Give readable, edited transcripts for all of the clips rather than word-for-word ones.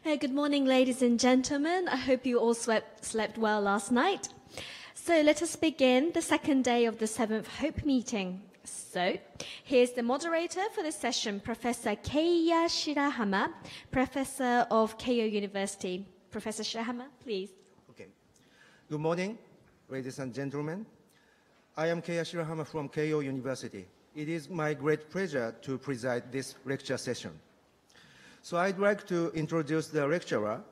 Good morning, ladies and gentlemen. I hope you all slept well last night. So let us begin the second day of the 7th Hope meeting. So here's the moderator for this session, Professor Keiya Shirahama, Professor of Keio University. Professor Shirahama, please. Okay. Good morning, ladies and gentlemen. I am Keiya Shirahama from Keio University. It is my great pleasure to preside this lecture session. So I'd like to introduce the lecturer,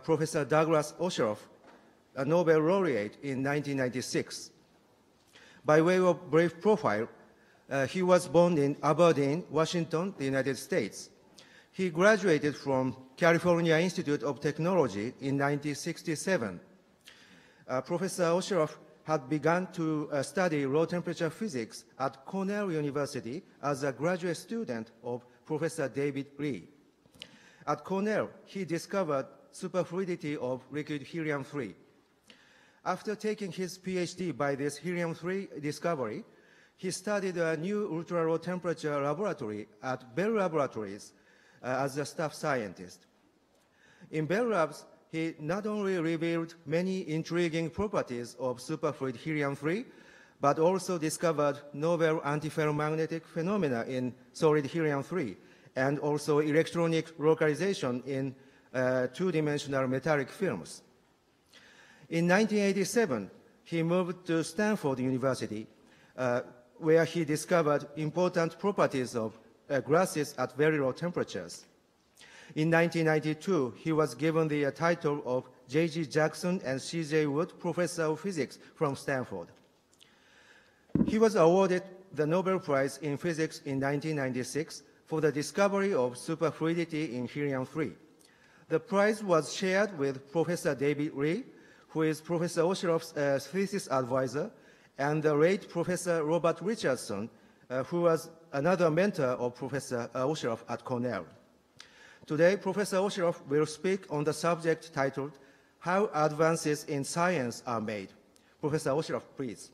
Professor Douglas OSHEROFF, a Nobel Laureate in 1996. By way of brief profile, he was born in Aberdeen, Washington, the United States. He graduated from California Institute of Technology in 1967. Professor OSHEROFF had begun to study low-temperature physics at Cornell University as a graduate student of Professor David Lee. At Cornell, he discovered superfluidity of liquid helium-3. After taking his PhD by this helium-3 discovery, he studied a new ultra-low temperature laboratory at Bell Laboratories as a staff scientist. In Bell Labs, he not only revealed many intriguing properties of superfluid helium-3, but also discovered novel antiferromagnetic phenomena in solid helium-3, and also electronic localization in two-dimensional metallic films. In 1987, he moved to Stanford University, where he discovered important properties of gases at very low temperatures. In 1992, he was given the title of J.G. Jackson and C.J. Wood Professor of Physics from Stanford. He was awarded the Nobel Prize in Physics in 1996 for the discovery of superfluidity in helium-3. The prize was shared with Professor David Lee, who is Professor OSHEROFF's thesis advisor, and the late Professor Robert Richardson, who was another mentor of Professor OSHEROFF at Cornell. Today, Professor OSHEROFF will speak on the subject titled, How Advances in Science Are Made. Professor OSHEROFF, please.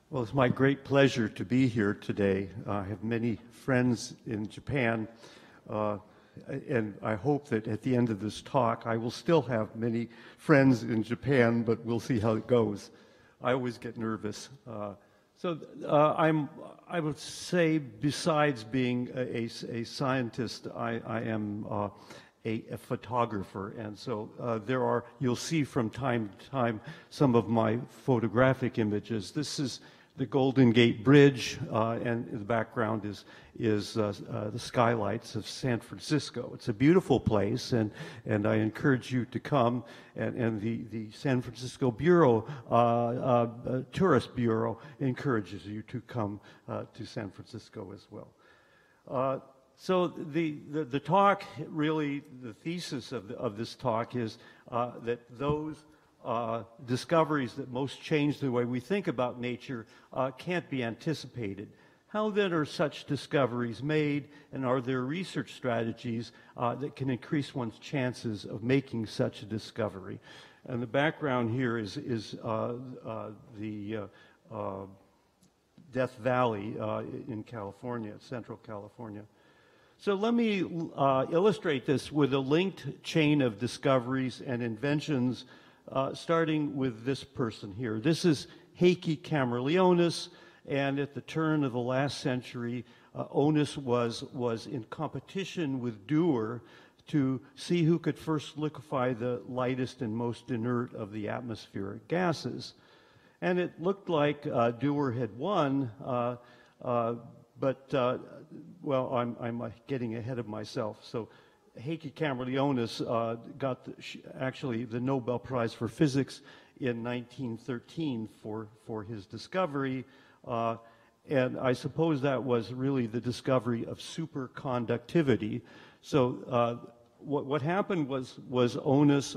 Well, it's my great pleasure to be here today. I have many friends in Japan, and I hope that at the end of this talk, I will still have many friends in Japan, but we'll see how it goes. I always get nervous. I would say, besides being a scientist, I am a photographer, and so you'll see from time to time some of my photographic images. This is the Golden Gate Bridge, and in the background is the skylights of San Francisco. It's a beautiful place, and I encourage you to come. And the San Francisco Bureau, Tourist Bureau, encourages you to come to San Francisco as well. So the talk, really, the thesis of this talk is that those discoveries that most change the way we think about nature can't be anticipated. How then are such discoveries made, and are there research strategies that can increase one's chances of making such a discovery? And the background here is the Death Valley in California, Central California. So let me illustrate this with a linked chain of discoveries and inventions, starting with this person here. This is Heikki Camerlionis, and at the turn of the last century, Onus was in competition with Dewar to see who could first liquefy the lightest and most inert of the atmospheric gases. And it looked like Dewar had won, but I'm getting ahead of myself. So Heikki Camerlionis got actually the Nobel Prize for Physics in 1913 for his discovery, and I suppose that was really the discovery of superconductivity. So what happened was Onus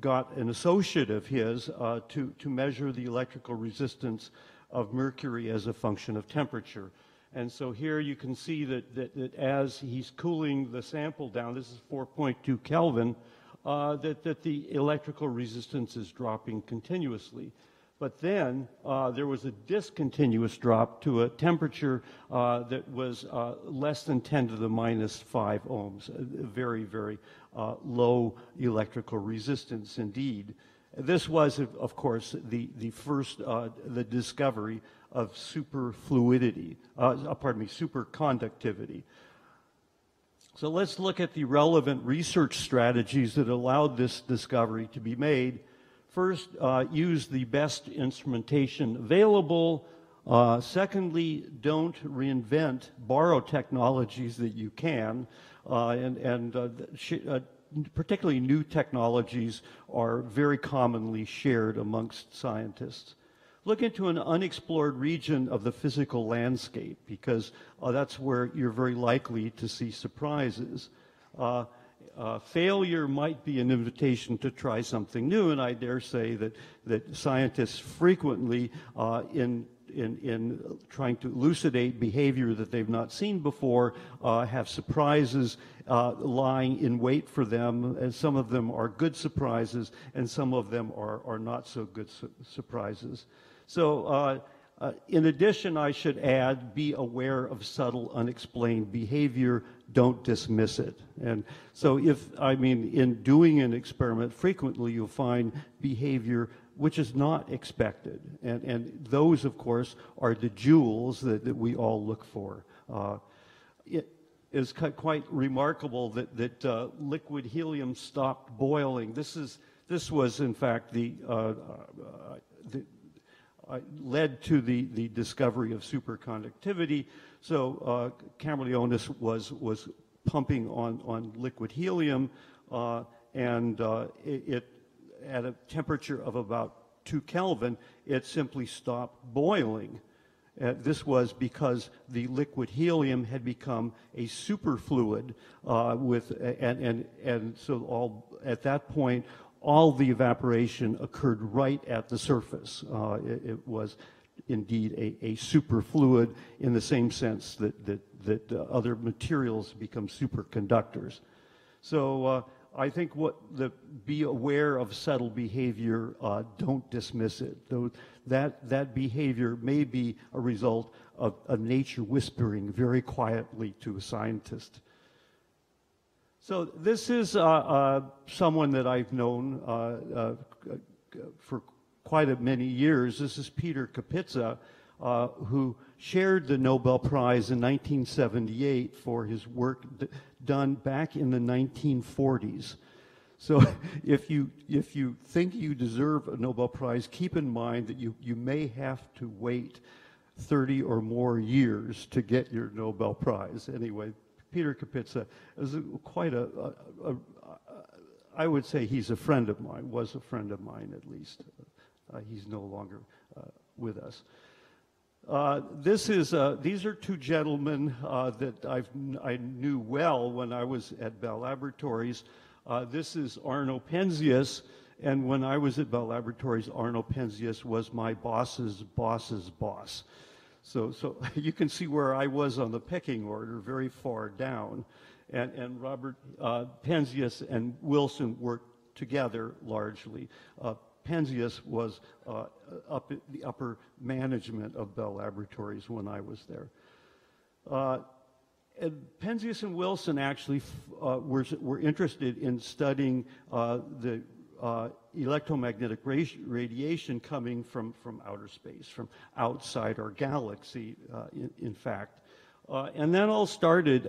got an associate of his to measure the electrical resistance of mercury as a function of temperature. And so here you can see that as he's cooling the sample down, this is 4.2 Kelvin, that the electrical resistance is dropping continuously. But then there was a discontinuous drop to a temperature that was less than 10 to the minus 5 ohms, a very, very low electrical resistance indeed. This was, of course, the first, the discovery of superfluidity, superconductivity. So let's look at the relevant research strategies that allowed this discovery to be made. First, use the best instrumentation available. Secondly, don't reinvent, borrow technologies that you can, particularly new technologies are very commonly shared amongst scientists. Look into an unexplored region of the physical landscape, because that's where you're very likely to see surprises. Failure might be an invitation to try something new, and I dare say that scientists frequently, in trying to elucidate behavior that they've not seen before, have surprises lying in wait for them, and some of them are good surprises, and some of them are not so good surprises. So in addition, I should add, be aware of subtle, unexplained behavior. Don't dismiss it. And so in doing an experiment, frequently you'll find behavior which is not expected. And those, of course, are the jewels that we all look for. It is quite remarkable that liquid helium stopped boiling. This was, in fact, led to the discovery of superconductivity. So Camerlionis was pumping on liquid helium, and it at a temperature of about 2 Kelvin, it simply stopped boiling. This was because the liquid helium had become a superfluid, and so at that point, all the evaporation occurred right at the surface. It was indeed a superfluid in the same sense that other materials become superconductors. So I think be aware of subtle behavior, don't dismiss it. Though that behavior may be a result of nature whispering very quietly to a scientist. So this is someone that I've known for quite many years. This is Peter Kapitza, who shared the Nobel Prize in 1978 for his work done back in the 1940s. So if you think you deserve a Nobel Prize, keep in mind that you may have to wait 30 or more years to get your Nobel Prize. Anyway, Peter Kapitza is quite I would say he's a friend of mine, was a friend of mine at least. He's no longer with us. These are two gentlemen that I knew well when I was at Bell Laboratories. This is Arno Penzias, and when I was at Bell Laboratories, Arno Penzias was my boss's boss's boss. So you can see where I was on the pecking order, very far down. And Robert Penzias and Wilson worked together largely. Penzias was up at the upper management of Bell Laboratories when I was there. And Penzias and Wilson actually were interested in studying the electromagnetic radiation coming from outer space, from outside our galaxy, in fact. And that all started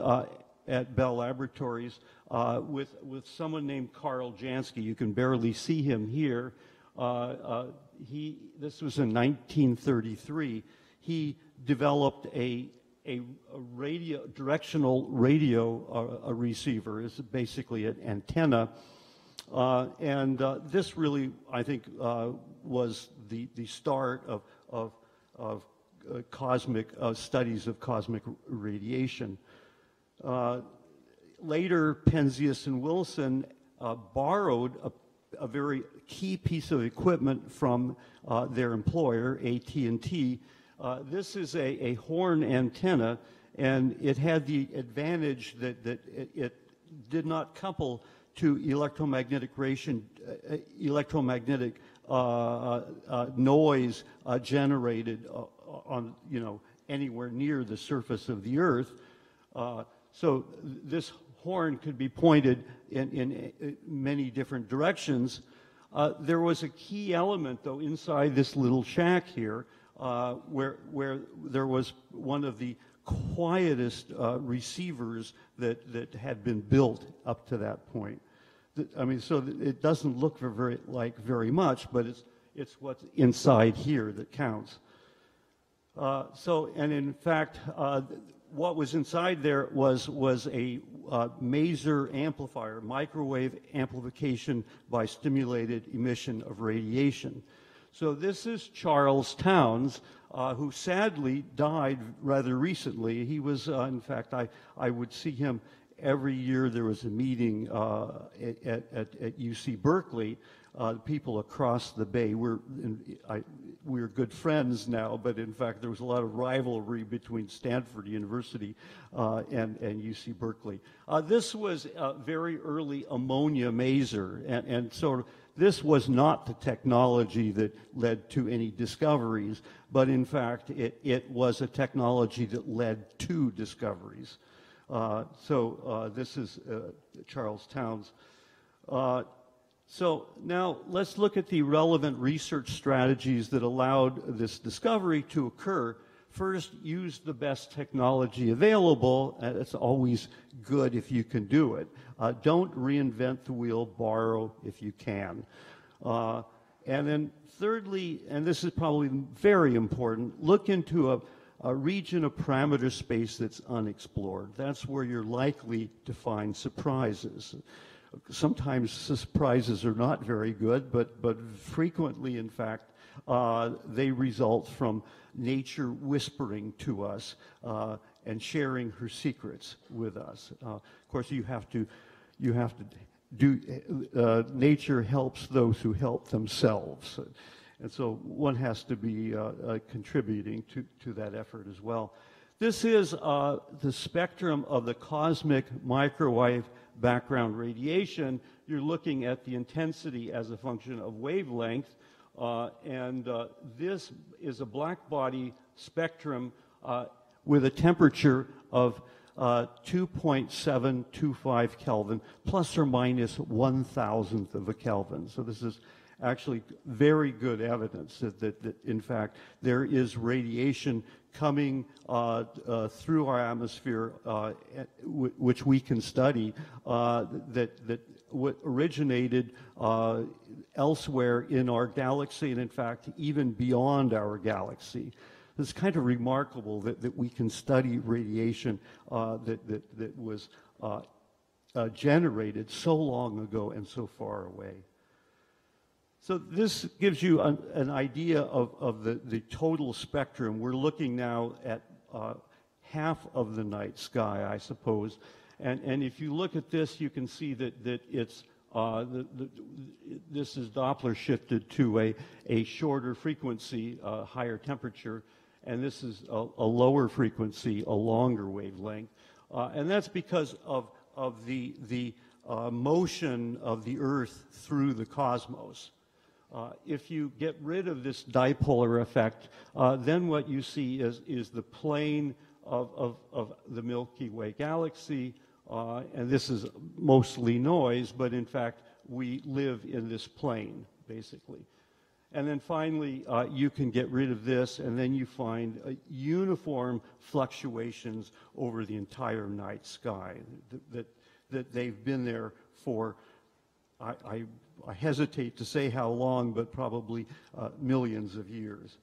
at Bell Laboratories with someone named Karl Jansky. You can barely see him here. This was in 1933. He developed a directional radio receiver. It's basically an antenna. And this really, I think, was the start of cosmic studies of cosmic radiation. Later, Penzias and Wilson borrowed a very key piece of equipment from their employer, AT&T. This is a horn antenna, and it had the advantage that it did not couple to electromagnetic noise generated on, anywhere near the surface of the Earth. So this horn could be pointed in many different directions. There was a key element, though, inside this little shack here, where there was one of the quietest receivers that had been built up to that point. I mean, so it doesn't look very much, but it's what's inside here that counts. And in fact, what was inside there was a maser amplifier, microwave amplification by stimulated emission of radiation. So this is Charles Townes, who sadly died rather recently. He was, in fact, I would see him every year. There was a meeting at UC Berkeley. People across the bay, we're good friends now, but in fact there was a lot of rivalry between Stanford University and UC Berkeley. This was a very early ammonia maser, and so this was not the technology that led to any discoveries, but in fact it was a technology that led to discoveries. So this is Charles Townes. So now let's look at the relevant research strategies that allowed this discovery to occur. First, use the best technology available. It's always good if you can do it. Don't reinvent the wheel, borrow if you can. And then thirdly, and this is probably very important, look into a region of parameter space that's unexplored. That's where you're likely to find surprises. Sometimes surprises are not very good, but frequently, in fact, they result from nature whispering to us and sharing her secrets with us. Of course, you have to do. Nature helps those who help themselves, and so one has to be contributing to that effort as well. This is the spectrum of the cosmic microwave background radiation. You're looking at the intensity as a function of wavelength, and this is a black body spectrum with a temperature of 2.725 Kelvin, plus or minus 1,000th of a Kelvin. So this is actually very good evidence that in fact there is radiation coming through our atmosphere, which we can study, that originated elsewhere in our galaxy, and in fact even beyond our galaxy. It's kind of remarkable that we can study radiation that was generated so long ago and so far away. So this gives you an idea of the total spectrum. We're looking now at half of the night sky, I suppose. And if you look at this, you can see that it's this is Doppler shifted to a shorter frequency, higher temperature, and this is a lower frequency, a longer wavelength. And that's because of the motion of the Earth through the cosmos. If you get rid of this dipolar effect, then what you see is the plane of the Milky Way galaxy, and this is mostly noise, but in fact we live in this plane, basically. And then finally, you can get rid of this, and then you find uniform fluctuations over the entire night sky, that they've been there for, I hesitate to say how long, but probably millions of years.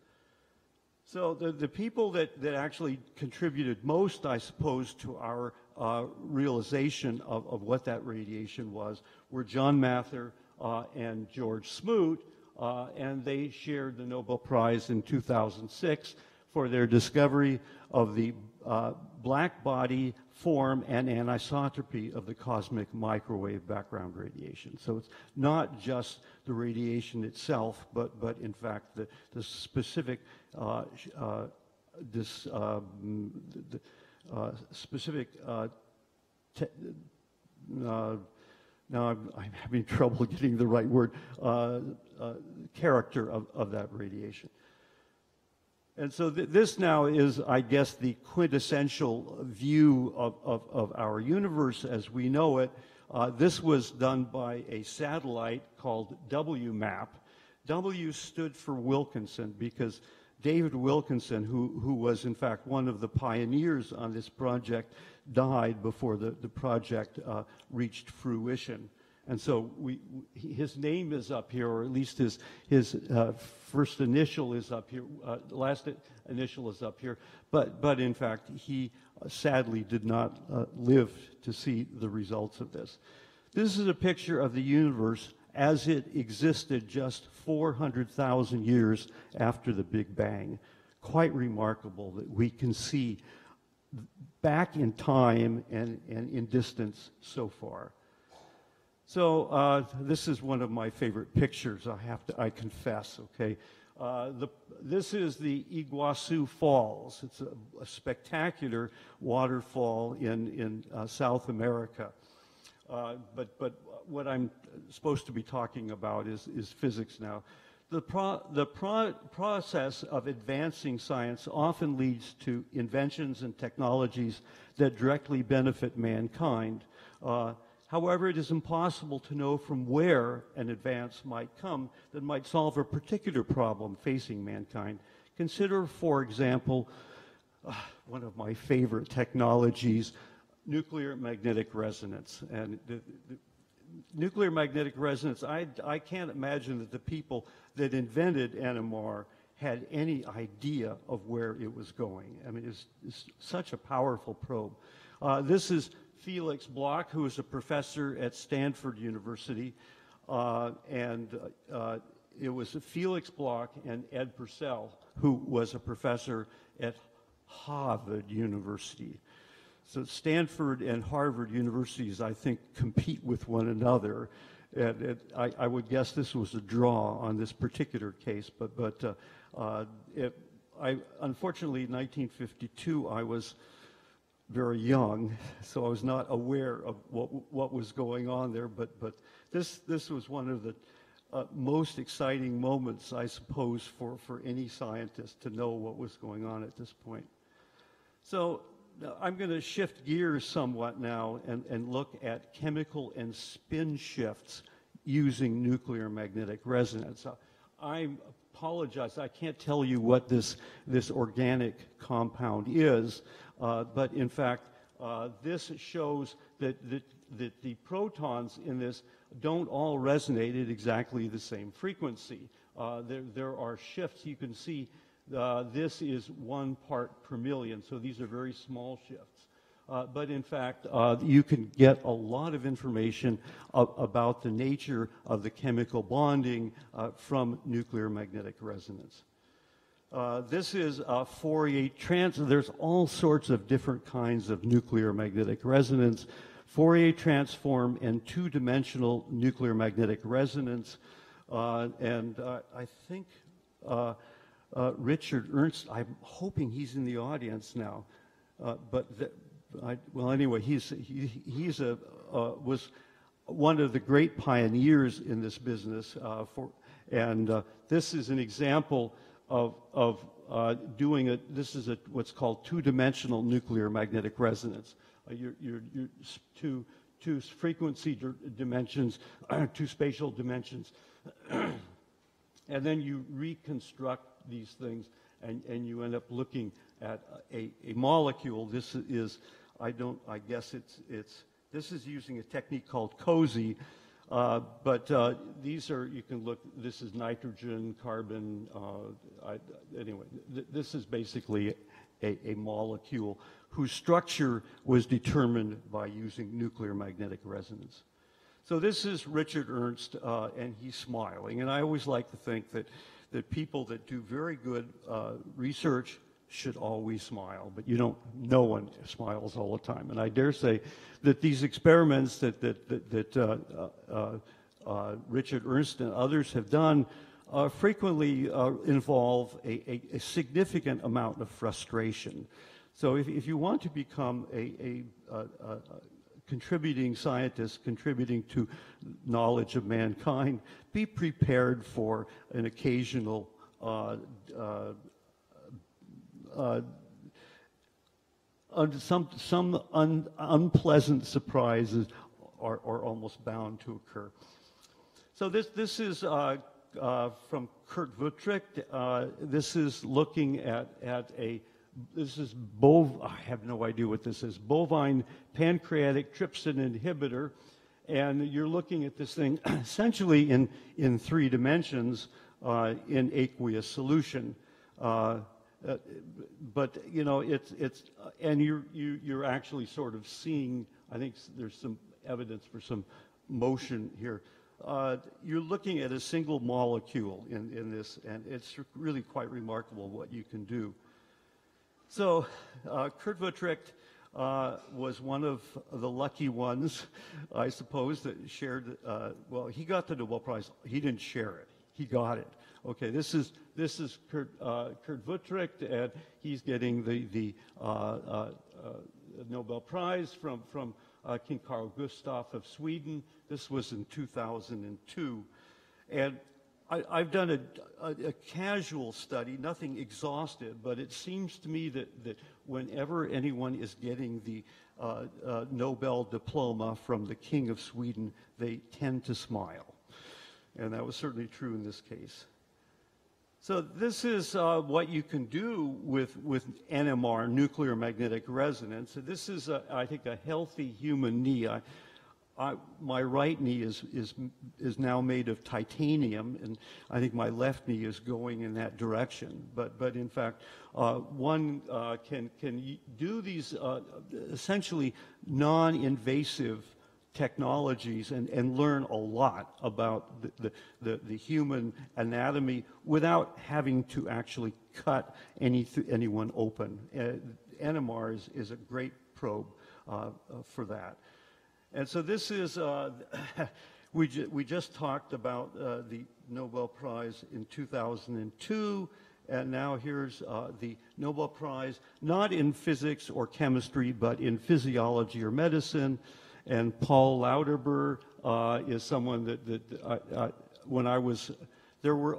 So the people that actually contributed most, I suppose, to our realization of what that radiation was were John Mather and George Smoot, and they shared the Nobel Prize in 2006 for their discovery of the black body form and anisotropy of the cosmic microwave background radiation. So it's not just the radiation itself, but in fact the specific now I'm having trouble getting the right word, character of that radiation. And so this now is, I guess, the quintessential view of our universe as we know it. This was done by a satellite called WMAP. W stood for Wilkinson because David Wilkinson, who was in fact one of the pioneers on this project, died before the project reached fruition. And so his name is up here, or at least his first initial is up here, last initial is up here. But in fact, he sadly did not live to see the results of this. This is a picture of the universe as it existed just 400,000 years after the Big Bang. Quite remarkable that we can see back in time and in distance so far. So this is one of my favorite pictures, I confess, okay? This is the Iguazu Falls. It's a spectacular waterfall in South America. But what I'm supposed to be talking about is physics now. The process of advancing science often leads to inventions and technologies that directly benefit mankind. However, it is impossible to know from where an advance might come that might solve a particular problem facing mankind. Consider, for example, one of my favorite technologies, nuclear magnetic resonance. And the nuclear magnetic resonance, I can't imagine that the people that invented NMR had any idea of where it was going. I mean, it's such a powerful probe. This is Felix Bloch, who is a professor at Stanford University, and it was Felix Bloch and Ed Purcell, who was a professor at Harvard University. So Stanford and Harvard universities, I think, compete with one another. And I would guess this was a draw on this particular case, but unfortunately, in 1952, I was very young, so I was not aware of what was going on there. But this was one of the most exciting moments, I suppose, for any scientist to know what was going on at this point. So I'm going to shift gears somewhat now and look at chemical and spin shifts using nuclear magnetic resonance. I apologize, I can't tell you what this organic compound is, but in fact, this shows that the protons in this don't all resonate at exactly the same frequency. There are shifts. You can see this is 1 part per million, so these are very small shifts. But in fact, you can get a lot of information about the nature of the chemical bonding from nuclear magnetic resonance. This is Fourier transform. There's all sorts of different kinds of nuclear magnetic resonance. Fourier transform and two-dimensional nuclear magnetic resonance. And I think Richard Ernst, I'm hoping he's in the audience now. Well, anyway, was one of the great pioneers in this business. This is an example of doing it. This is what's called two-dimensional nuclear magnetic resonance. Your two frequency dimensions, two spatial dimensions, and then you reconstruct these things, and you end up looking at a molecule. This is, this is using a technique called COSY. But these are, you can look, this is nitrogen, carbon, anyway, this is basically a molecule whose structure was determined by using nuclear magnetic resonance. So this is Richard Ernst, and he's smiling. And I always like to think that people that do very good research should always smile, but no one smiles all the time. And I dare say that these experiments that Richard Ernst and others have done frequently involve a significant amount of frustration. So if you want to become a contributing scientists, contributing to knowledge of mankind, be prepared for an occasional some unpleasant surprises are almost bound to occur. So this is from Kurt Wutrecht. This is looking at I have no idea what this is, bovine pancreatic trypsin inhibitor. And you're looking at this thing essentially in 3 dimensions in aqueous solution. But you know, and you're actually sort of seeing, I think there's some evidence for some motion here. You're looking at a single molecule in this, and it's really quite remarkable what you can do. So Kurt Wutrecht was one of the lucky ones, I suppose, that shared, well, he got the Nobel Prize. He didn't share it. He got it. Okay, this is Kurt Wutrecht, and he's getting the Nobel Prize from King Carl Gustaf of Sweden. This was in 2002. And I've done a casual study, nothing exhaustive, but it seems to me that whenever anyone is getting the Nobel diploma from the King of Sweden, they tend to smile. And that was certainly true in this case. So this is what you can do with NMR, nuclear magnetic resonance. So this is, I think, a healthy human knee. My right knee is now made of titanium, and I think my left knee is going in that direction. But in fact, one can do these essentially non-invasive technologies and learn a lot about the human anatomy without having to actually cut anyone open. NMR is a great probe for that. And so this is, we just talked about the Nobel Prize in 2002, and now here's the Nobel Prize, not in physics or chemistry, but in physiology or medicine. And Paul Lauterbur is someone that when I was, there were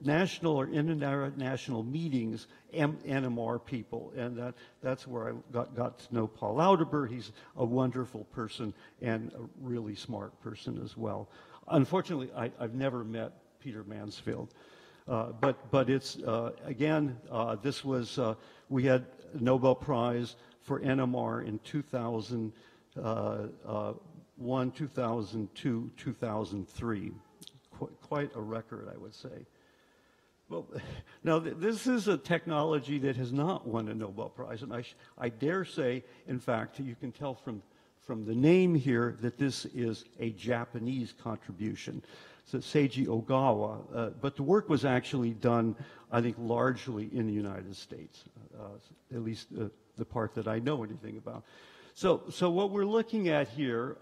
national or international meetings, NMR people, and that's where I got to know Paul Lauterbur. He's a wonderful person and a really smart person as well. Unfortunately, I've never met Peter Mansfield, but it's again, this was we had a Nobel Prize for NMR in 2001, 2002, 2003. Quite a record, I would say. Well, now this is a technology that has not won a Nobel Prize, and I dare say, in fact, you can tell from the name here that this is a Japanese contribution. So Seiji Ogawa, but the work was actually done, I think, largely in the United States, at least the part that I know anything about. So what we're looking at here,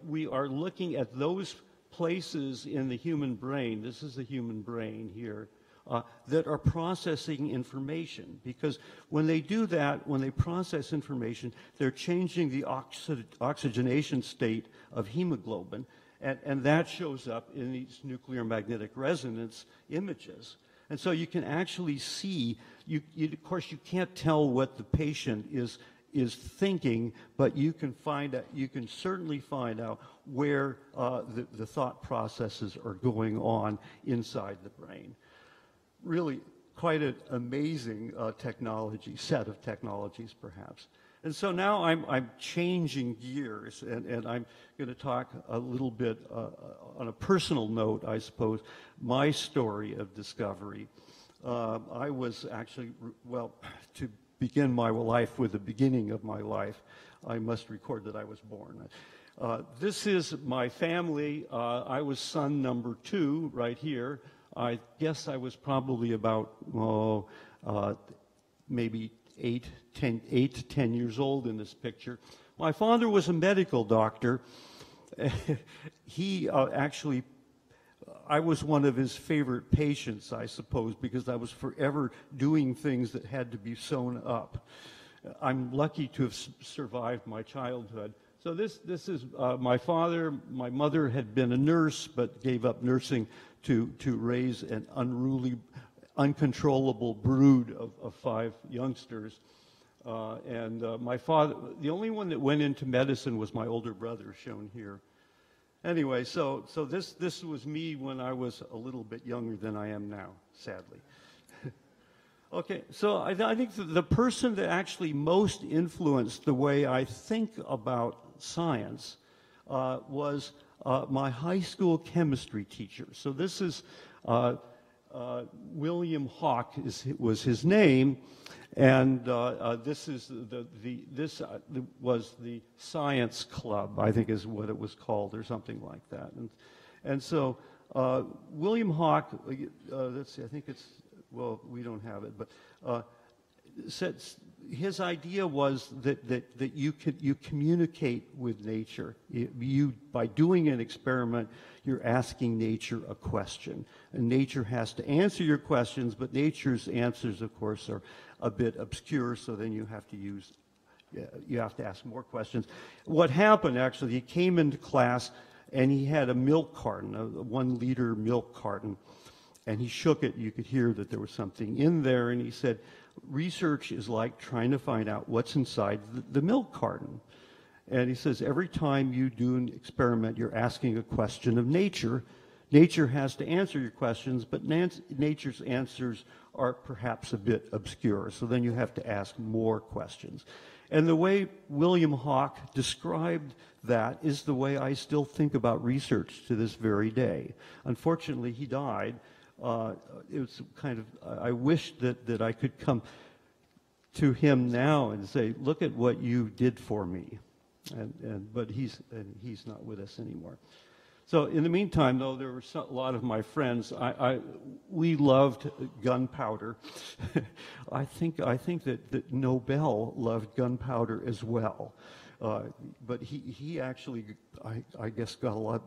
we are looking at those places in the human brain, this is the human brain here, that are processing information. Because when they do that, when they process information, they're changing the oxygenation state of hemoglobin, and that shows up in these nuclear magnetic resonance images. And so you can actually see, of course you can't tell what the patient is thinking, but you can certainly find out where the thought processes are going on inside the brain. Really quite an amazing set of technologies, perhaps. And so now I'm changing gears, and I'm going to talk a little bit on a personal note, I suppose, my story of discovery. I was actually, well, to begin my life with the beginning of my life, I must record that I was born. This is my family. I was son number 2 right here. I guess I was probably about, maybe 8 to 10 years old in this picture. My father was a medical doctor. He actually, I was one of his favorite patients, I suppose, because I was forever doing things that had to be sewn up. I'm lucky to have survived my childhood. So this is my father. My mother had been a nurse, but gave up nursing to raise an unruly, uncontrollable brood of 5 youngsters. My father, the only one that went into medicine was my older brother, shown here. Anyway, so this was me when I was a little bit younger than I am now, sadly. Okay, so I think the person that actually most influenced the way I think about science was my high school chemistry teacher. So this is William Hawk was his name, and this is was the science club, I think is what it was called, or something like that. And so William Hawk, let's see, I think it's, well, we don't have it, but said his idea was that you communicate with nature. By doing an experiment, you're asking nature a question, and nature has to answer your questions, but nature's answers, of course, are a bit obscure, so then you have to ask more questions. What happened, actually, he came into class and he had a milk carton, a 1-liter milk carton, and he shook it. You could hear that there was something in there, and he said, research is like trying to find out what's inside the milk carton. And he says, every time you do an experiment, you're asking a question of nature. Nature has to answer your questions, but nature's answers are perhaps a bit obscure. So then you have to ask more questions. And the way William Hawk described that is the way I still think about research to this very day. Unfortunately, he died. It was kind of, I wish that I could come to him now and say, look at what you did for me. But he's not with us anymore. So in the meantime, though, there were a lot of my friends. We loved gunpowder. I think that Nobel loved gunpowder as well. But he actually, I guess,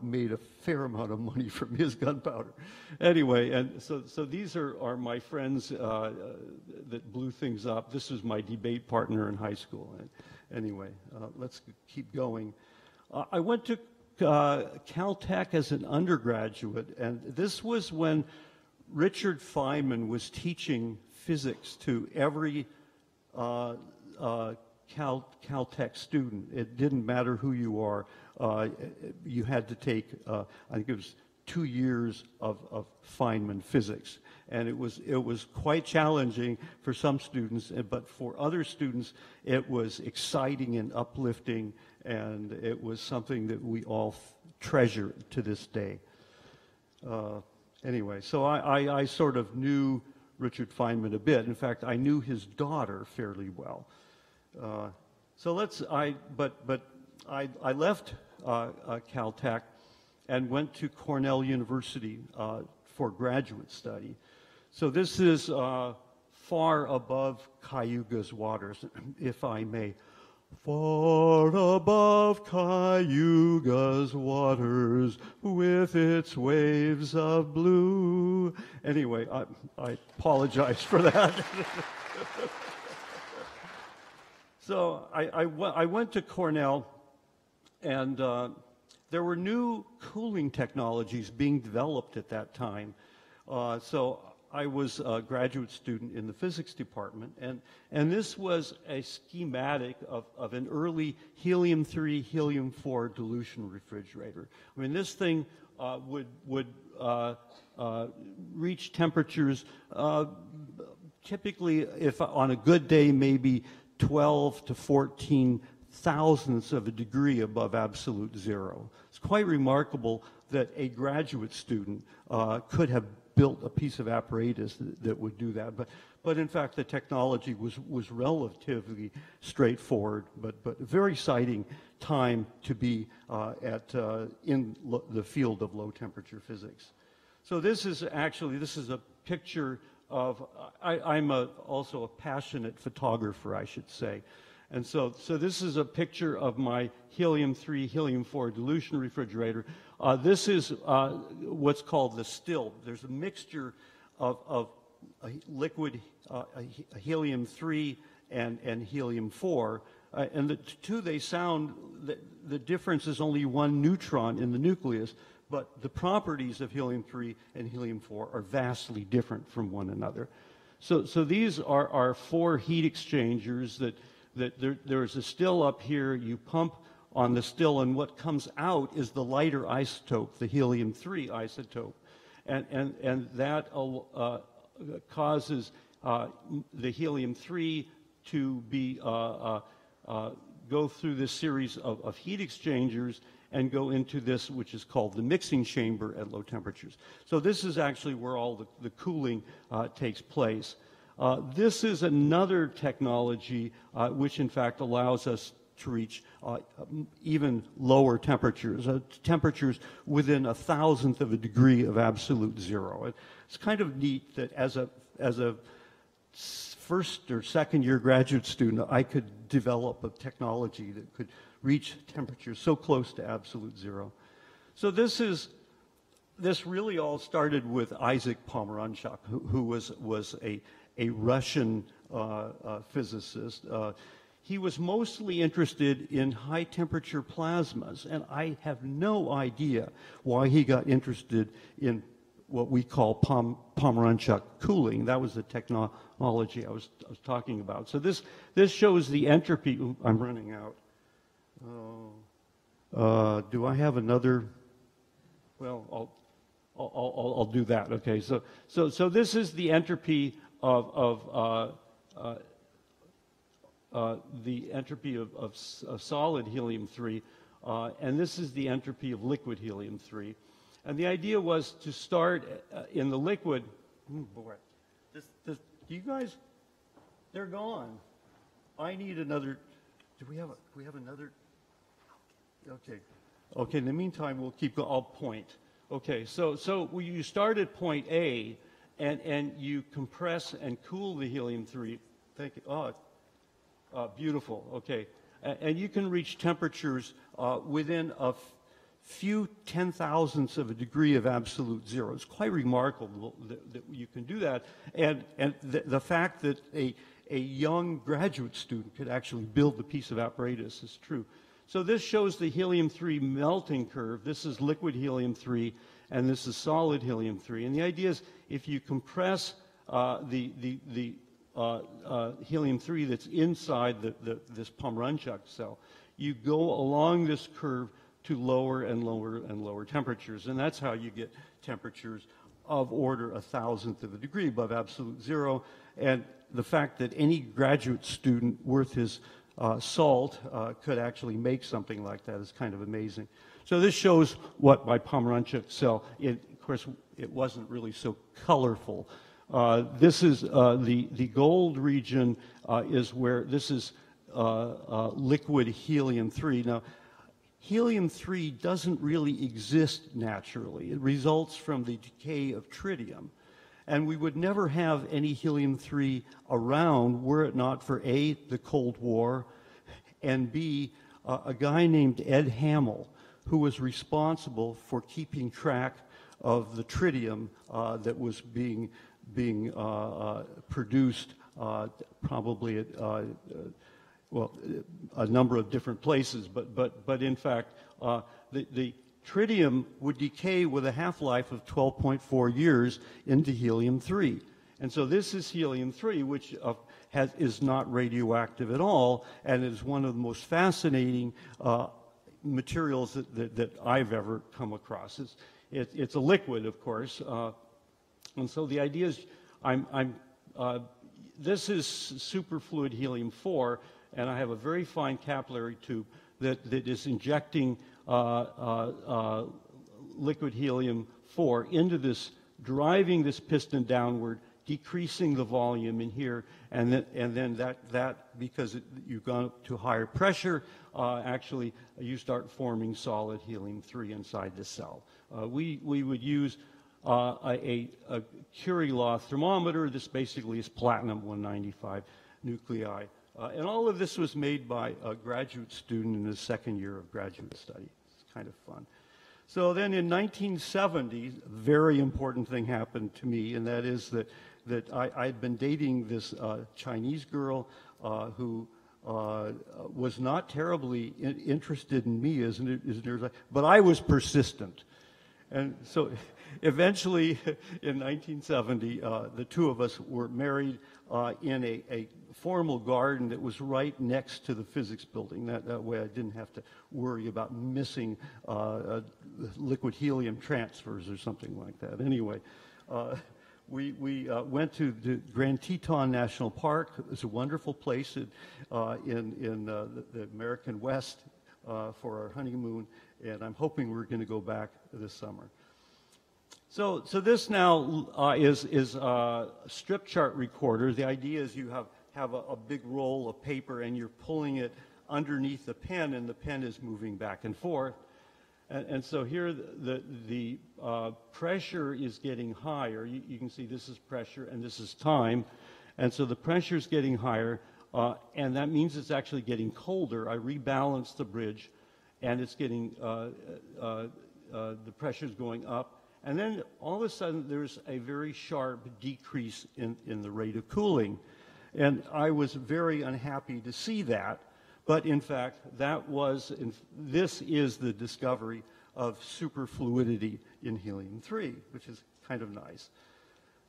made a fair amount of money from his gunpowder. Anyway, and so these are my friends that blew things up. This was my debate partner in high school. Anyway, let's keep going. I went to Caltech as an undergraduate, and this was when Richard Feynman was teaching physics to every Caltech student. It didn't matter who you are. You had to take, I think it was 2 years of Feynman physics. And it was quite challenging for some students, but for other students, it was exciting and uplifting, and it was something that we all treasure to this day. Anyway, so I sort of knew Richard Feynman a bit. In fact, I knew his daughter fairly well. I left Caltech and went to Cornell University for graduate study. So this is far above Cayuga's waters, if I may. Far above Cayuga's waters, with its waves of blue. Anyway, I apologize for that. So I went to Cornell, and there were new cooling technologies being developed at that time. So I was a graduate student in the physics department, and this was a schematic of an early helium-3, helium-4 dilution refrigerator. I mean, this thing would reach temperatures typically, if on a good day, maybe 12 to 14 thousandths of a degree above absolute zero. It's quite remarkable that a graduate student could have built a piece of apparatus that would do that. But in fact, the technology was relatively straightforward, but a very exciting time to be in the field of low temperature physics. So this is a picture of, I'm also a passionate photographer, I should say. And so this is a picture of my helium-3, helium-4 dilution refrigerator. This is what's called the still. There's a mixture of a liquid helium-3 and helium-4. And the two, they sound, the difference is only one neutron in the nucleus, but the properties of helium-3 and helium-4 are vastly different from one another. So these are 4 heat exchangers that there's a still up here, you pump on the still, and what comes out is the lighter isotope, the helium-3 isotope. And that causes the helium-3 to be, go through this series of heat exchangers and go into this, which is called the mixing chamber at low temperatures. So this is actually where all the cooling takes place. This is another technology which in fact allows us to reach even lower temperatures, temperatures within 1,000th of a degree of absolute zero. It's kind of neat that as a first or second year graduate student, I could develop a technology that could reach temperatures so close to absolute zero. So this really all started with Isaac Pomeranchuk, who was a Russian physicist. He was mostly interested in high temperature plasmas, and I have no idea why he got interested in what we call Pomeranchuk cooling. That was the technology I was talking about. So this shows the entropy. Ooh, I'm running out. Do I have another? Well, I'll do that. Okay. So this is the entropy of solid helium-3, and this is the entropy of liquid helium-3. And the idea was to start in the liquid. Oh boy, you guys, they're gone. I need another. Do we have another? Okay. Okay. In the meantime, we'll keep going. I'll point. Okay. So you start at point A, and you compress and cool the helium-3. Thank you. Oh, beautiful. Okay. And you can reach temperatures within a few 10,000ths of a degree of absolute zero. It's quite remarkable that you can do that. And the fact that a young graduate student could actually build a piece of apparatus is true. So this shows the helium-3 melting curve. This is liquid helium-3, and this is solid helium-3. And the idea is if you compress the helium-3 that's inside this Pomeranchuk cell, you go along this curve to lower and lower and lower temperatures. And that's how you get temperatures of order 1,000th of a degree above absolute zero. And the fact that any graduate student worth his salt could actually make something like that is kind of amazing. So this shows what my Pomeranchuk cell, of course, it wasn't really so colorful. This is the gold region is where this is liquid helium-3. Now, helium-3 doesn't really exist naturally. It results from the decay of tritium. And we would never have any helium-3 around were it not for A, the Cold War, and B, a guy named Ed Hamel, who was responsible for keeping track of the tritium that was being produced probably at a number of different places, but in fact, the tritium would decay with a half-life of 12.4 years into helium-3. And so this is helium-3, which is not radioactive at all, and is one of the most fascinating materials that I've ever come across. It's a liquid, of course, and so the idea is this is superfluid helium-4, and I have a very fine capillary tube that is injecting liquid helium-4 into this, driving this piston downward, decreasing the volume in here, and then that because you've gone up to higher pressure, actually you start forming solid helium-3 inside the cell. We would use a Curie law thermometer. This basically is platinum-195 nuclei. And all of this was made by a graduate student in his second year of graduate study. It's kind of fun. So then in 1970, a very important thing happened to me, and that is that that I'd been dating this Chinese girl who was not terribly interested in me as an engineer, but I was persistent. And so eventually in 1970, the two of us were married in a formal garden that was right next to the physics building. That way I didn't have to worry about missing liquid helium transfers or something like that. Anyway, we went to the Grand Teton National Park. It's a wonderful place in the American West for our honeymoon, and I'm hoping we're going to go back this summer. So this now is a strip chart recorder. The idea is you have a big roll of paper and you're pulling it underneath the pen, and the pen is moving back and forth. And so here the pressure is getting higher. You can see this is pressure and this is time. And so the pressure is getting higher, and that means it's actually getting colder. I rebalance the bridge, and it's getting, the pressure is going up. And then all of a sudden there's a very sharp decrease in the rate of cooling. And I was very unhappy to see that. But in fact, this is the discovery of superfluidity in helium-3, which is kind of nice.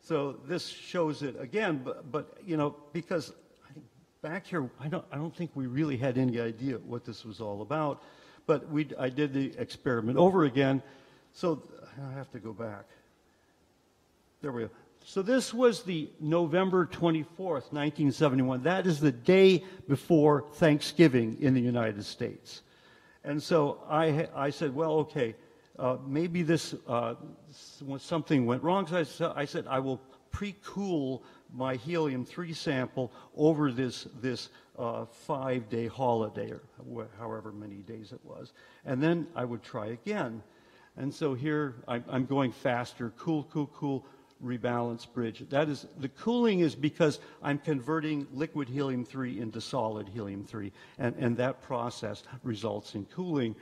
So this shows it again, but you know, because I think back here, I don't think we really had any idea what this was all about. But I did the experiment over again. So I have to go back. There we go. So this was the November 24th, 1971. That is the day before Thanksgiving in the United States. And so I said, well, okay, maybe this something went wrong. So I said I will pre-cool my helium-3 sample over this 5-day holiday, or however many days it was. And then I would try again. And so here I'm going faster, cool, rebalance bridge. That is, the cooling is because I'm converting liquid helium-3 into solid helium-3, and that process results in cooling.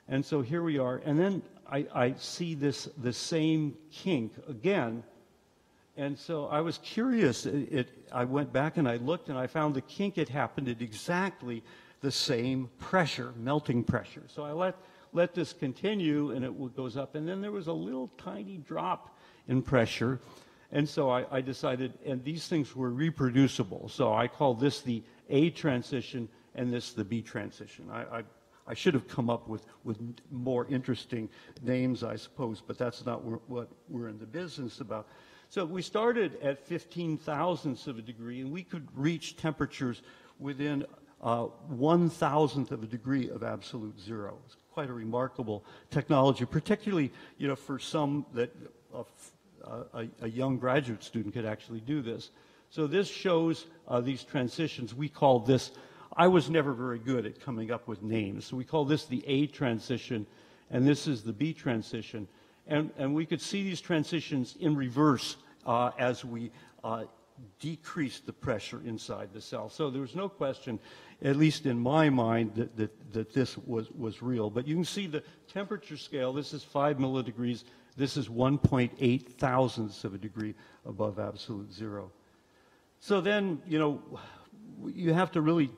And so here we are, and then I see the same kink again, and so I was curious. I went back and I looked, and I found the kink had happened at exactly the same pressure, melting pressure. So I let this continue, and it goes up, and then there was a little tiny drop in pressure, and so I decided, and these things were reproducible, so I call this the A transition and this the B transition. I should have come up with more interesting names, I suppose, but that's not what we're in the business about. So we started at 15 thousandths of a degree, and we could reach temperatures within 1,000th of a degree of absolute zero. It's quite a remarkable technology, particularly, you know, for some that a young graduate student could actually do this. So this shows these transitions. We call this, I was never very good at coming up with names, so we call this the A transition, and this is the B transition. And we could see these transitions in reverse as we decrease the pressure inside the cell. So there was no question, at least in my mind, that this was real. But you can see the temperature scale. This is 5 millidegrees. This is 1.8 thousandths of a degree above absolute zero. So then, you know, you have to really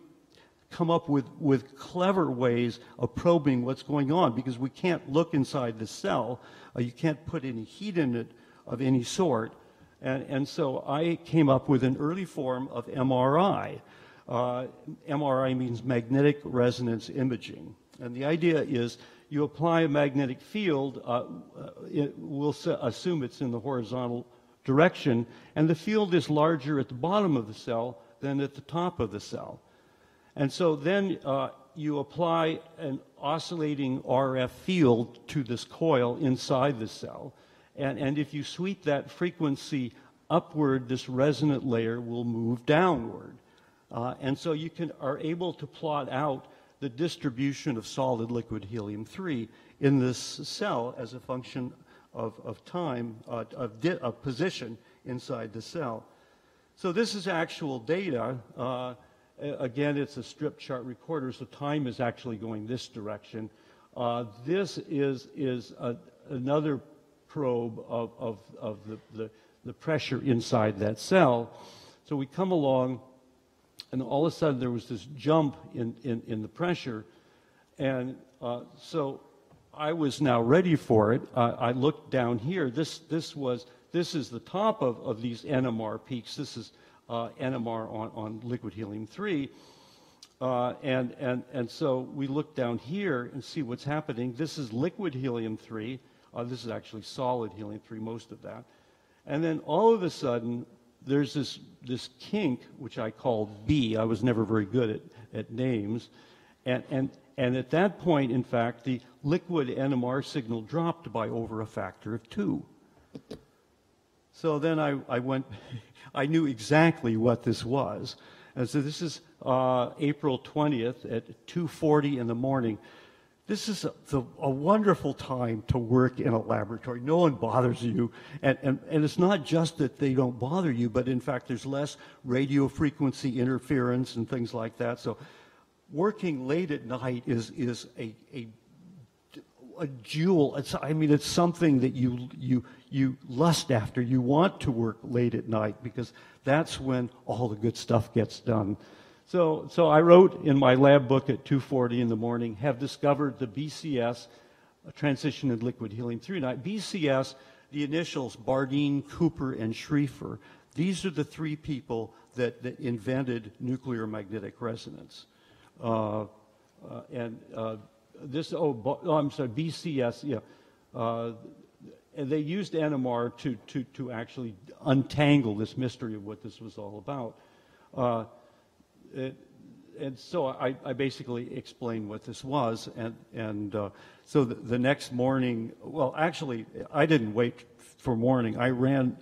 come up with clever ways of probing what's going on, because we can't look inside the cell. You can't put any heat in it of any sort. And so I came up with an early form of MRI. MRI means magnetic resonance imaging. And the idea is you apply a magnetic field, we'll assume it's in the horizontal direction, and the field is larger at the bottom of the cell than at the top of the cell. And so then you apply an oscillating RF field to this coil inside the cell. And if you sweep that frequency upward, this resonant layer will move downward. And so you are able to plot out the distribution of solid liquid helium-3 in this cell as a function of time, of position inside the cell. So this is actual data. Again, it's a strip chart recorder, so time is actually going this direction. This is another probe of the pressure inside that cell. So we come along, and all of a sudden there was this jump in the pressure, and so I was now ready for it. I looked down here. This is the top of these NMR peaks. This is NMR on liquid helium-3. And so we look down here and see what's happening. This is liquid helium-3. This is actually solid helium-3, most of that. And then all of a sudden, there's this kink, which I called B. I was never very good at names. And at that point, in fact, the liquid NMR signal dropped by over a factor of 2. So then I went, I knew exactly what this was. And so this is April 20th at 2:40 in the morning. This is a wonderful time to work in a laboratory. No one bothers you. And it's not just that they don't bother you, but in fact, there's less radio frequency interference and things like that. So working late at night is a jewel. It's something that you lust after. You want to work late at night because that's when all the good stuff gets done. So I wrote in my lab book at 2:40 in the morning, have discovered the BCS, transition in liquid helium-3. Now, BCS, the initials Bardeen, Cooper, and Schrieffer, these are the three people that invented nuclear magnetic resonance. BCS, yeah. And they used NMR to actually untangle this mystery of what this was all about. And so I basically explained what this was, and so the next morning, well, actually, I didn't wait for morning. I ran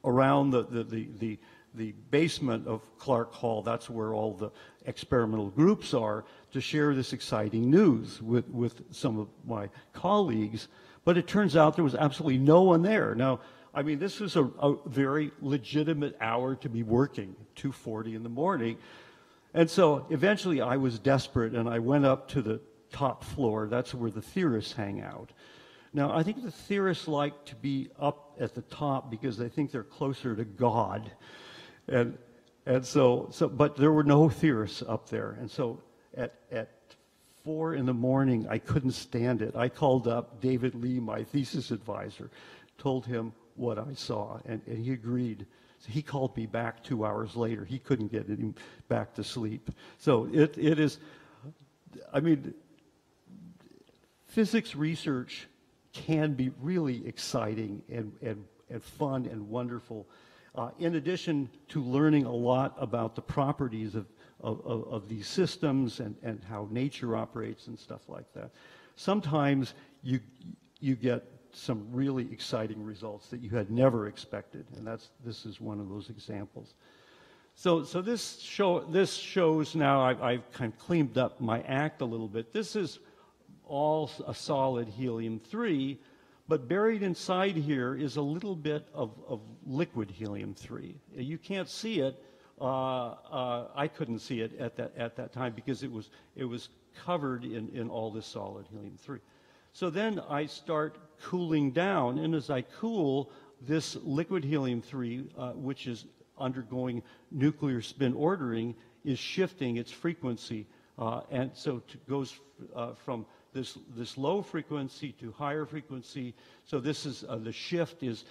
around the basement of Clark Hall. That's where all the experimental groups are, to share this exciting news with some of my colleagues. But it turns out there was absolutely no one there. Now, I mean, this was a very legitimate hour to be working, 2:40 in the morning. And so eventually I was desperate, and I went up to the top floor. That's where the theorists hang out. Now, I think the theorists like to be up at the top because they think they're closer to God. And so, but there were no theorists up there. And so at 4 in the morning, I couldn't stand it. I called up David Lee, my thesis advisor, told him what I saw, and he agreed. So he called me back 2 hours later. He couldn't get him back to sleep. So it is, I mean, physics research can be really exciting and fun and wonderful. In addition to learning a lot about the properties of these systems and how nature operates and stuff like that, sometimes you get some really exciting results that you had never expected, and this is one of those examples. So this shows now I've kind of cleaned up my act a little bit. This is all a solid helium-3, but buried inside here is a little bit of liquid helium-3. You can't see it. I couldn't see it at that time because it was covered in all this solid helium-3. So then I start cooling down, and as I cool, this liquid helium-3, which is undergoing nuclear spin ordering, is shifting its frequency, and so it goes from this low frequency to higher frequency. So this is the shift is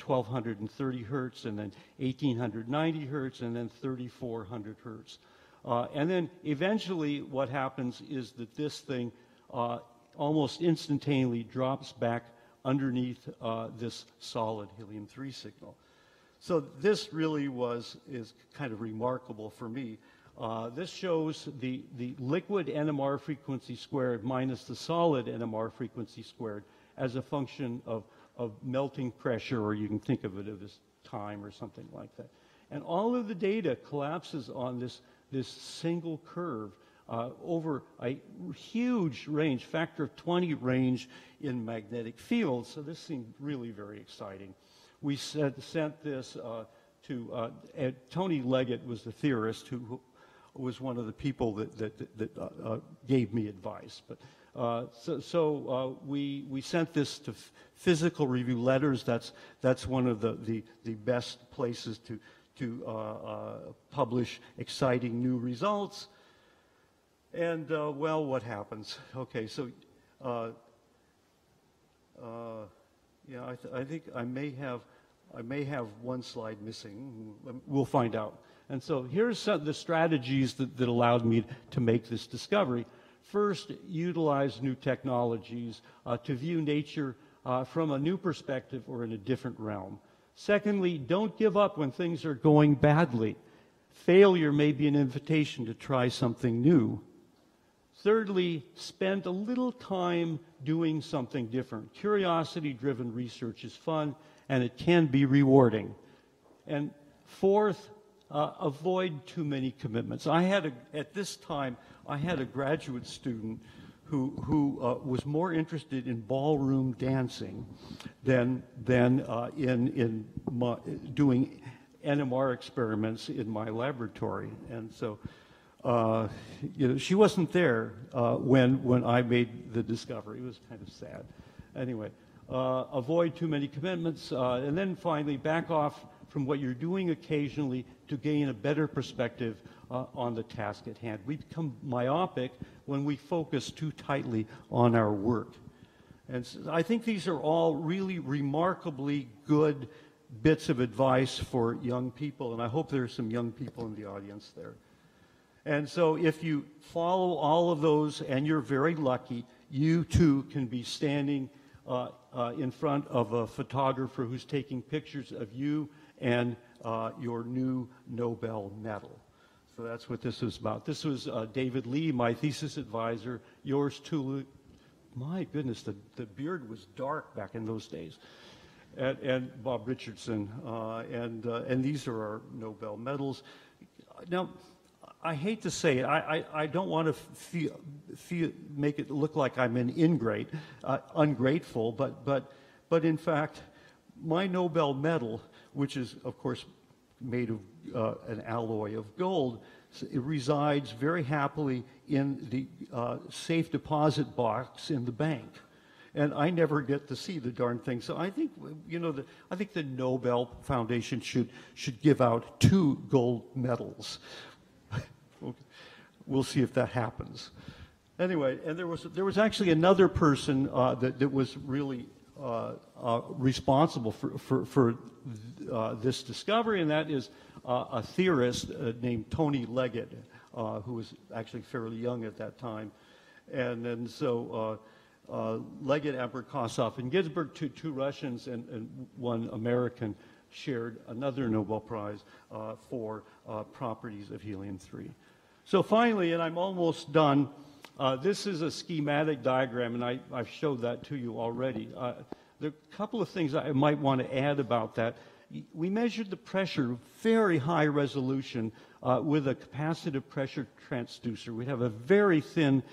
1230 hertz, and then 1890 hertz, and then 3400 hertz. And then eventually what happens is that this thing almost instantaneously drops back underneath this solid helium-3 signal. So this really is kind of remarkable for me. This shows the liquid NMR frequency squared minus the solid NMR frequency squared as a function of melting pressure, or you can think of it as time or something like that. And all of the data collapses on this single curve over a huge range, factor of 20 range in magnetic fields. So this seemed really very exciting. We sent this to Tony Leggett was the theorist who was one of the people that gave me advice. But we sent this to physical review letters. That's one of the best places to publish exciting new results. And well, what happens? Okay, so yeah, I think I may have one slide missing. We'll find out. And so here's some of the strategies that allowed me to make this discovery. First, utilize new technologies to view nature from a new perspective or in a different realm. Secondly, don't give up when things are going badly. Failure may be an invitation to try something new. Thirdly, spend a little time doing something different. Curiosity-driven research is fun, and it can be rewarding. And fourth, avoid too many commitments. At this time, I had a graduate student who was more interested in ballroom dancing than in doing NMR experiments in my laboratory. And so, you know, she wasn't there when I made the discovery. It was kind of sad. Anyway, avoid too many commitments, and then finally back off from what you're doing occasionally to gain a better perspective on the task at hand. We become myopic when we focus too tightly on our work. And so I think these are all really remarkably good bits of advice for young people, and I hope there are some young people in the audience there. And so if you follow all of those, and you're very lucky, you too can be standing in front of a photographer who's taking pictures of you and your new Nobel medal. So that's what this was about. This was David Lee, my thesis advisor, yours too. My goodness, the beard was dark back in those days. And Bob Richardson, and these are our Nobel medals. Now, I hate to say it, I don't want to make it look like I'm an ungrateful, but in fact, my Nobel medal, which is of course made of an alloy of gold, it resides very happily in the safe deposit box in the bank. And I never get to see the darn thing. So I think, you know, I think the Nobel Foundation should give out 2 gold medals. We'll see if that happens. Anyway, and there was actually another person that was really responsible for this discovery, and that is a theorist named Tony Leggett, who was actually fairly young at that time. And then so Leggett, Abrikosov, and Ginsburg, two Russians and one American, shared another Nobel Prize for properties of helium-3. So finally, and I'm almost done, this is a schematic diagram, and I've showed that to you already. There are a couple of things I might want to add about that. We measured the pressure, very high resolution, with a capacitive pressure transducer. We have a very thin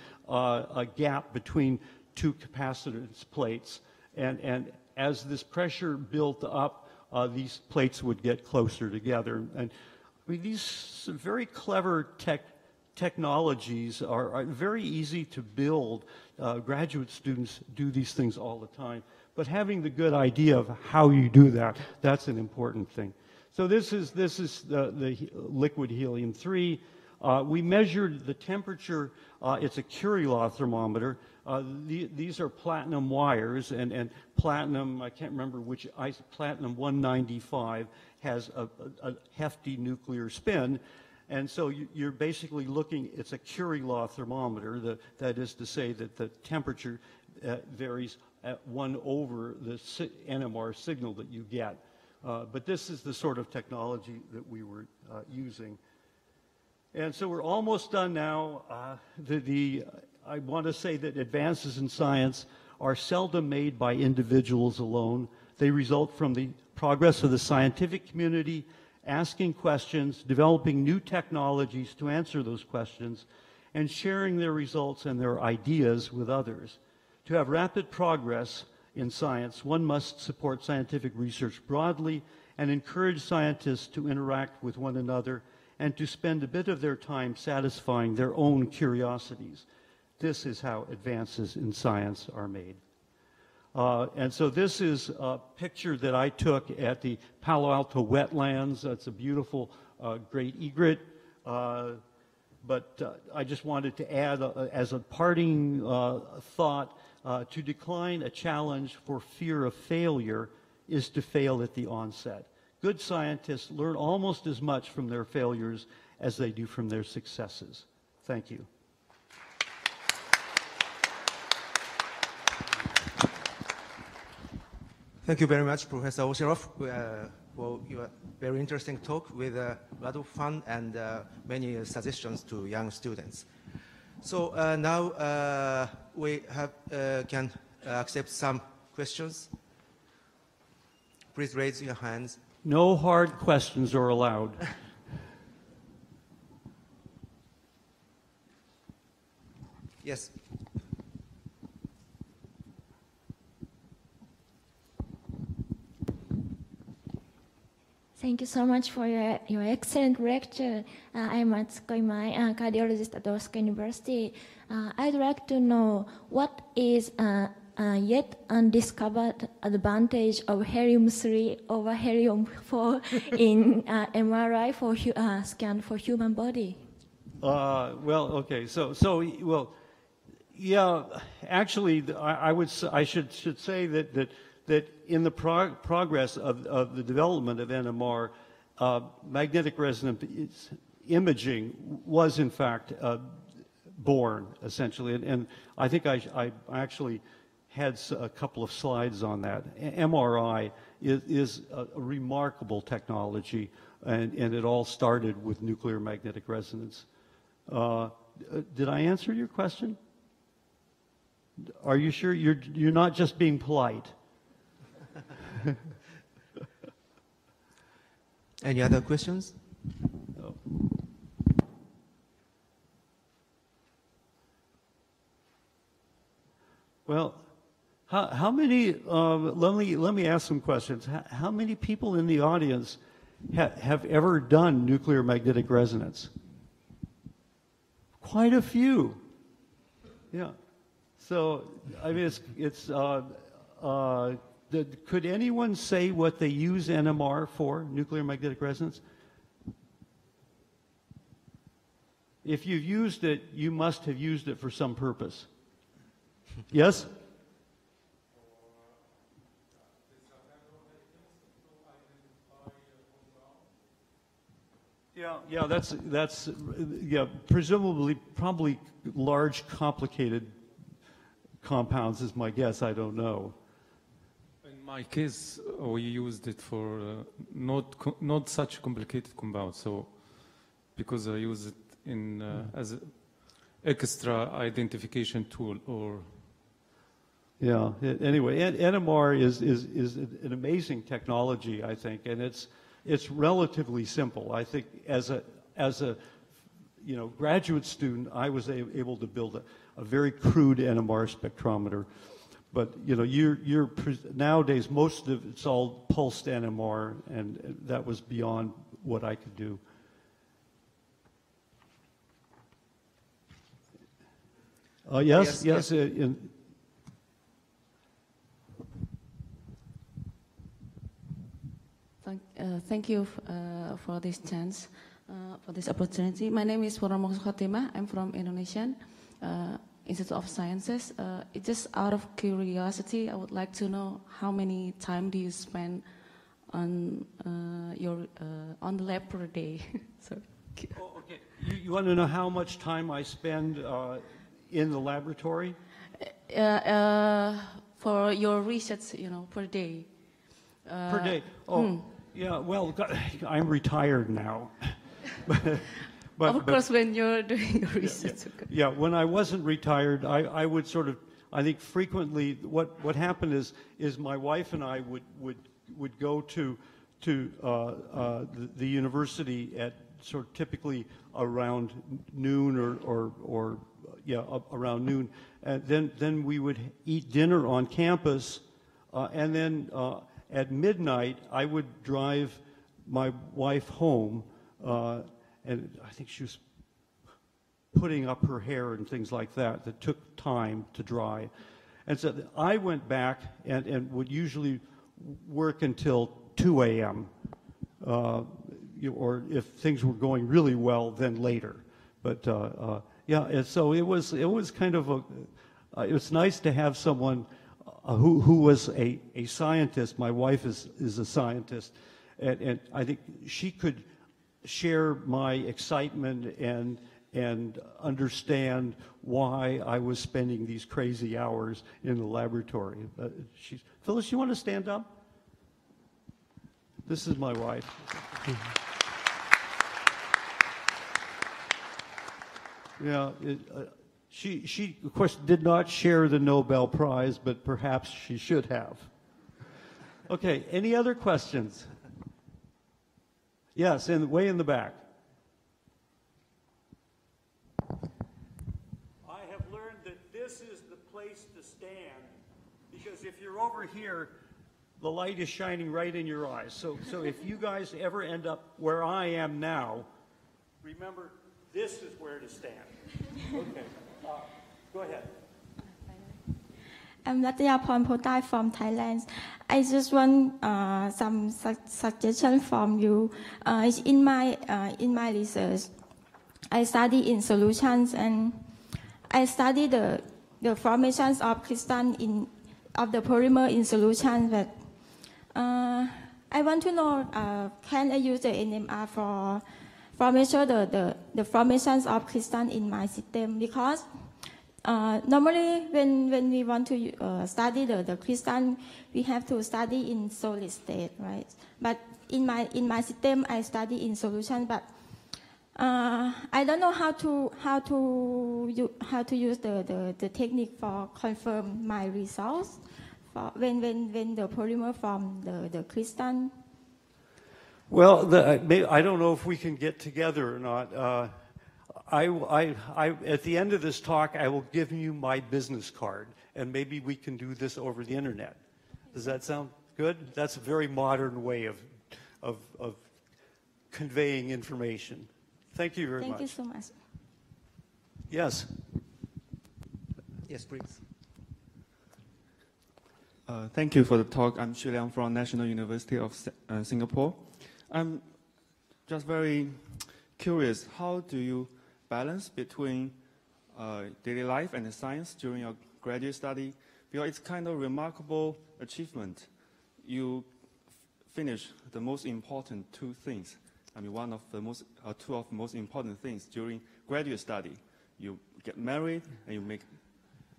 gap between 2 capacitance plates, and as this pressure built up, these plates would get closer together. And I mean, these very clever technologies are very easy to build. Graduate students do these things all the time. But having the good idea of how you do that, that's an important thing. So this is the liquid helium-3. We measured the temperature. It's a Curie law thermometer. These are platinum wires, and platinum, I can't remember which, platinum 195 has a hefty nuclear spin. And so you're basically looking, it's a Curie law thermometer. That is to say that the temperature varies at 1 over the NMR signal that you get. But this is the sort of technology that we were using. And so we're almost done now. I want to say that advances in science are seldom made by individuals alone. They result from the progress of the scientific community, asking questions, developing new technologies to answer those questions, and sharing their results and their ideas with others. To have rapid progress in science, one must support scientific research broadly and encourage scientists to interact with one another and to spend a bit of their time satisfying their own curiosities. This is how advances in science are made. And so this is a picture that I took at the Palo Alto wetlands. That's a beautiful great egret. But I just wanted to add, as a parting thought, to decline a challenge for fear of failure is to fail at the onset. Good scientists learn almost as much from their failures as they do from their successes. Thank you. Thank you very much, Professor OSHEROFF, for your very interesting talk with a lot of fun and many suggestions to young students. So now we can accept some questions. Please raise your hands. No hard questions are allowed. Yes. Thank you so much for your excellent lecture. I'm Matsuko Imai, cardiologist at Osaka University. I'd like to know what is yet undiscovered advantage of helium-3 over helium-4 in MRI for scan for human body. Well, okay. Well, yeah. Actually, I should say that in the progress of the development of NMR, magnetic resonance imaging was in fact born essentially, and I think I actually had a couple of slides on that. MRI is a remarkable technology, and it all started with nuclear magnetic resonance. Did I answer your question? Are you sure you're not just being polite? Any other questions? No. Well, how many? Let me ask some questions. How many people in the audience have ever done nuclear magnetic resonance? Quite a few. Yeah. So I mean, could anyone say what they use NMR for, nuclear magnetic resonance? If you've used it, you must have used it for some purpose. Yes? Yeah, that's presumably probably large, complicated compounds is my guess. I don't know. In my case, we used it for not such complicated compounds. So, because I use it in as an extra identification tool, or yeah. Anyway, NMR is an amazing technology, I think, and it's relatively simple. I think as a graduate student, I was able to build a very crude NMR spectrometer. But you're nowadays most of it's all pulsed NMR, and that was beyond what I could do. Yes. Thank you for this chance, for this opportunity. My name is Purnomo Khotimah. I'm from Indonesian Institute of Sciences. It's just out of curiosity, I would like to know how many time do you spend on on the lab per day? Sorry. Oh, okay. You want to know how much time I spend in the laboratory? For your research, per day. Per day. Oh, yeah. Well, I'm retired now. But of course, when you're doing your research. Yeah, when I wasn't retired, I would sort of, I think frequently, what happened is my wife and I would go to the university at sort of typically around noon or around noon, and then we would eat dinner on campus, and then at midnight I would drive my wife home. And I think she was putting up her hair and things like that took time to dry. And so I went back and would usually work until 2 a.m. Or if things were going really well, then later. But yeah, and so it was kind of it was nice to have someone who was a scientist. My wife is a scientist, and I think she could share my excitement and understand why I was spending these crazy hours in the laboratory. Phyllis, you want to stand up? This is my wife. Yeah, she of course did not share the Nobel Prize, but perhaps she should have. Okay, any other questions? Yes, way in the back. I have learned that this is the place to stand, because if you're over here, the light is shining right in your eyes. So if you guys ever end up where I am now, remember, this is where to stand. Okay, go ahead. I'm Latyaporn Potai from Thailand. I just want some suggestion from you. In my research, I study in solutions, and I study the formations of crystal of the polymer in solutions. But I want to know, can I use the NMR for measure the formations of crystal in my system? Because normally when we want to study the crystal, we have to study in solid state, right? But in my system, I study in solution, but I don't know how to use the technique for confirm my results for when the polymer from the crystal. Well, I don't know if we can get together or not. At the end of this talk, I will give you my business card, and maybe we can do this over the internet. Does that sound good? That's a very modern way of conveying information. Thank you very much. Thank you so much. Yes. Yes, please. Thank you for the talk. I'm Xu Liang from National University of Singapore. I'm just very curious, how do you balance between daily life and science during your graduate study? Because it's kind of remarkable achievement. You finish the most important two things. I mean, two of the most important things during graduate study. You get married and you make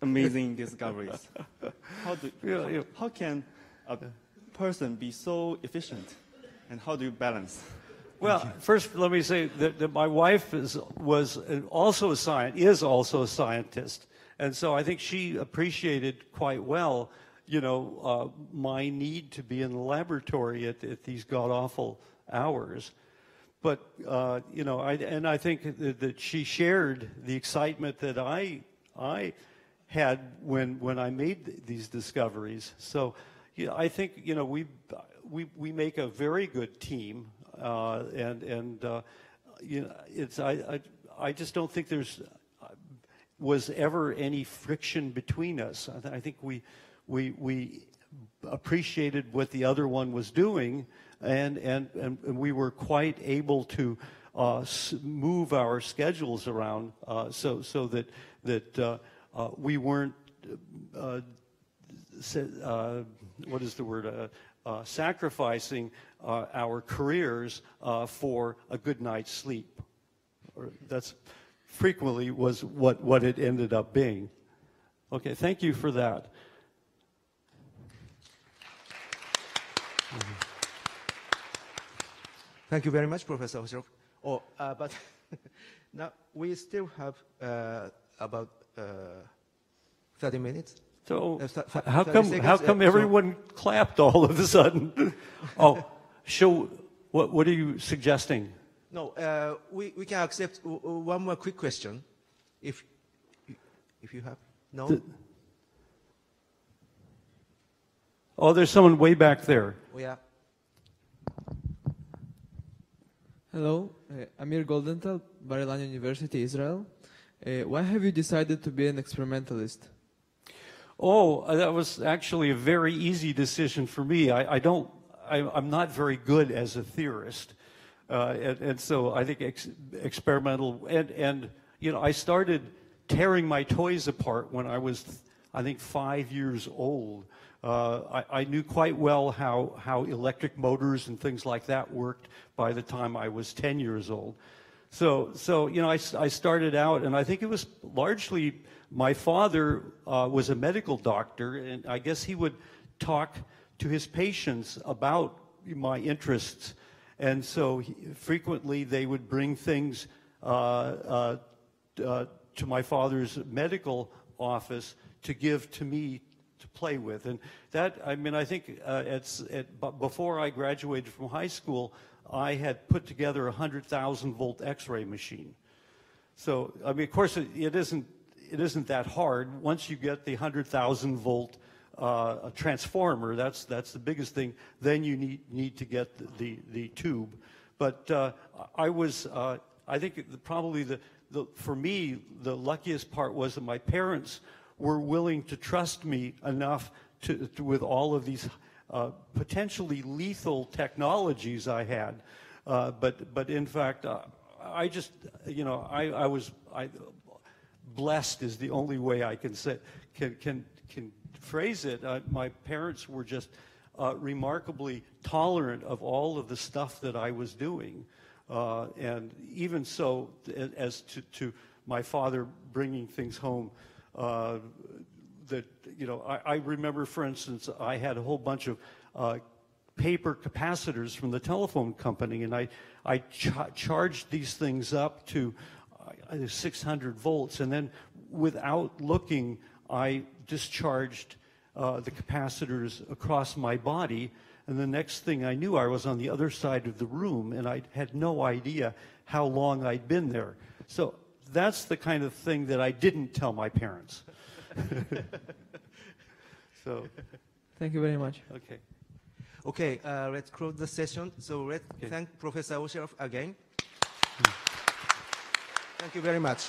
amazing discoveries. How can a person be so efficient, and how do you balance? Well, first let me say that my wife is also a scientist, and so I think she appreciated quite well, my need to be in the laboratory at these god-awful hours. But I think that she shared the excitement that I had when I made these discoveries. So I think we make a very good team. I just don't think was ever any friction between us. I think we appreciated what the other one was doing, and we were quite able to move our schedules around so that we weren't what is the word? Sacrificing our careers for a good night's sleep. That's frequently was what it ended up being. Okay, thank you for that. Thank you very much, Professor OSHEROFF. But now we still have about 30 minutes. So how come everyone clapped all of a sudden? What are you suggesting? No, we can accept one more quick question, if you have. No. There's someone way back there. Oh, yeah. Hello, Amir Goldenthal, Bar-Ilan University, Israel. Why have you decided to be an experimentalist? Oh, that was actually a very easy decision for me. I'm not very good as a theorist. And so I think experimental, and you know, I started tearing my toys apart when I was, I think, 5 years old. I knew quite well how electric motors and things like that worked by the time I was 10 years old. So you know, I started out, and I think it was largely my father was a medical doctor, and I guess he would talk to his patients about my interests, and so frequently they would bring things to my father's medical office to give to me to play with. And that, I mean, I think before I graduated from high school, I had put together a 100,000 volt X-ray machine. So, I mean, of course, it isn't that hard. Once you get the 100,000 volt transformer, that's the biggest thing. Then you need to get the tube. But I think probably for me, the luckiest part was that my parents were willing to trust me enough to with all of these potentially lethal technologies I had. But in fact, I just, you know, I blessed is the only way I can say, can phrase it. My parents were just remarkably tolerant of all of the stuff that I was doing. And even so, as to my father bringing things home, that, you know, I remember, for instance, I had a whole bunch of paper capacitors from the telephone company, and I charged these things up to 600 volts, and then without looking, I discharged the capacitors across my body, and the next thing I knew, I was on the other side of the room, and I had no idea how long I'd been there. So that's the kind of thing that I didn't tell my parents. So, thank you very much. Okay. Okay, let's close the session. So let's thank Professor OSHEROFF again. Thank you very much.